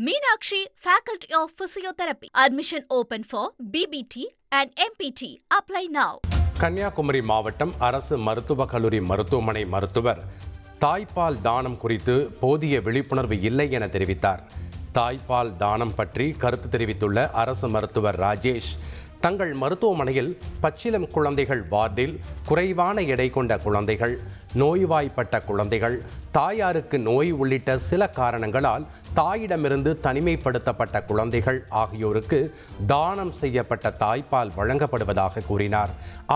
Meenakshi, Faculty of Physiotherapy. Admission open for BBT and MPT. Apply now. Kanyakumari மாவட்டம் அரசு மருத்துவக் கல்லூரி மருத்துவமனை மருத்துவர் தாய்ப்பால் தானம் குறித்து போதிய விழிப்புணர்வு இல்லை என தெரிவித்தார். தாய்ப்பால் தானம் பற்றி கருத்து தெரிவித்துள்ள அரசு மருத்துவர் ராஜேஷ், தங்கள் மருத்துவமனையில் பச்சிளம் குழந்தைகள் வார்டில் குறைவான எடை கொண்ட குழந்தைகள், நோய்வாய்ப்பட்ட குழந்தைகள், தாயாருக்கு நோய் உள்ளிட்ட சில காரணங்களால் தாயிடமிருந்து தனிமைப்படுத்தப்பட்ட குழந்தைகள் ஆகியோருக்கு தானம் செய்யப்பட்ட தாய்ப்பால் வழங்கப்படுவதாக கூறினார்.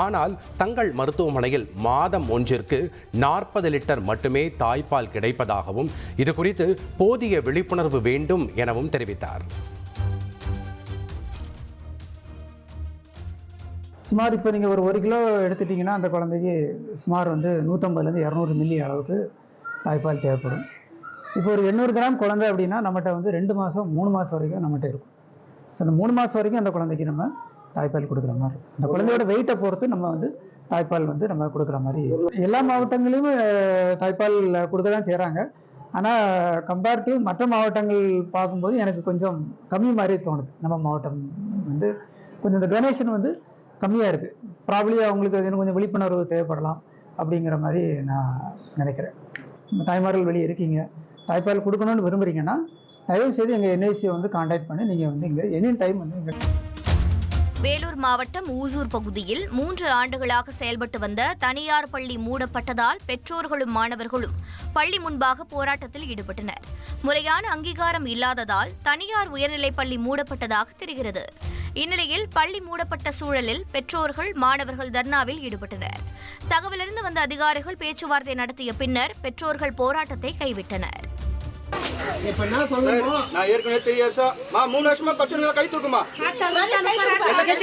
ஆனால் தங்கள் மருத்துவமனையில் மாதம் ஒன்றிற்கு 40 லிட்டர் மட்டுமே தாய்ப்பால் கிடைப்பதாகவும் இது குறித்து போதிய விழிப்புணர்வு வேண்டும் எனவும் தெரிவித்தார். சுமார் இப்போ நீங்கள் ஒரு 1 கிலோ எடுத்துட்டிங்கன்னா அந்த குழந்தைக்கு சுமார் 150லேருந்து 200 மில்லி அளவுக்கு தாய்ப்பால் தேவைப்படும். இப்போ ஒரு 800 கிராம் குழந்தை அப்படின்னா நம்மகிட்ட 2 மாதம் 3 மாதம் வரைக்கும் நம்மகிட்ட இருக்கும். ஸோ அந்த 3 மாதம் வரைக்கும் அந்த குழந்தைக்கு நம்ம தாய்ப்பால் கொடுக்குற மாதிரி இருக்கும். அந்த குழந்தையோட வெயிட்டை பொறுத்து நம்ம தாய்ப்பால் நம்ம கொடுக்குற மாதிரி எல்லா மாவட்டங்களையும் தாய்ப்பால் கொடுக்க தான் செய்கிறாங்க. ஆனால் கம்பேர் டு மற்ற மாவட்டங்கள் பார்க்கும்போது எனக்கு கொஞ்சம் கம்மி மாதிரி தோணுது. நம்ம மாவட்டம் கொஞ்சம் இந்த டொனேஷன் கம்மியாக இருக்குது. ப்ராப்ளி அவங்களுக்கு இன்னும் கொஞ்சம் விழிப்புணர்வு தேவைப்படலாம் அப்படிங்கிற மாதிரி நான் நினைக்கிறேன். தாய்மார்கள் வெளியே இருக்கீங்க, தாய்ப்பால் கொடுக்கணும்னு விரும்புகிறீங்கன்னா தயவுசெய்து எங்கள் என்ஐசியை கான்டாக்ட் பண்ணி நீங்கள் இங்கே எனி டைம் இங்கே. வேலூர் மாவட்டம் ஊசூர் பகுதியில் 3 ஆண்டுகளாக செயல்பட்டு வந்த தனியார் பள்ளி மூடப்பட்டதால் பெற்றோர்களும் மாணவர்களும் பள்ளி முன்பாக போராட்டத்தில் ஈடுபட்டனர். முறையான அங்கீகாரம் இல்லாததால் தனியார் உயர்நிலைப் பள்ளி மூடப்பட்டதாக தெரிகிறது. இந்நிலையில் பள்ளி மூடப்பட்ட சூழலில் பெற்றோர்கள் மாணவர்கள் தர்ணாவில் ஈடுபட்டனர். தகவலறிந்து வந்த அதிகாரிகள் பேச்சுவார்த்தை நடத்திய பின்னர் பெற்றோர்கள் போராட்டத்தை கைவிட்டனர். நான் ஏற்கனவே 3 வருஷமா 3 வருஷமா பச்சனை கை தூக்குமா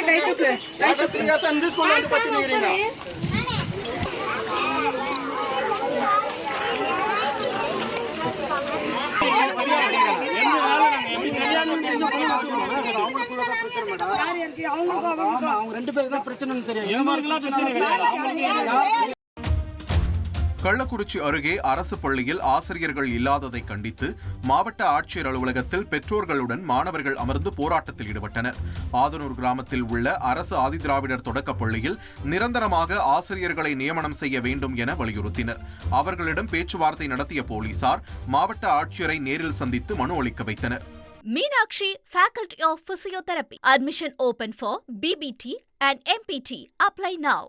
கை தூக்கு 3 வருஷம் இந்த ஸ்கூல்ல பச்சனை இருக்கீங்க. கள்ளக்குறிச்சி அருகே அரசு பள்ளியில் ஆசிரியர்கள் இல்லாததை கண்டித்து மாவட்ட ஆட்சியர் அலுவலகத்தில் பெற்றோர்களுடன் மாணவர்கள் அமர்ந்து போராட்டத்தில் ஈடுபட்டனர். ஆதனூர் கிராமத்தில் உள்ள அரசு ஆதிதிராவிடர் தொடக்கப் பள்ளியில் நிரந்தரமாக ஆசிரியர்களை நியமனம் செய்ய வேண்டும் என வலியுறுத்தினர். அவர்களிடம் பேச்சுவார்த்தை நடத்திய போலீசார் மாவட்ட ஆட்சியரை நேரில் சந்தித்து மனு அளிக்க வைத்தனர். Meenakshi, Faculty of Physiotherapy. Admission open for BBT and MPT. Apply now.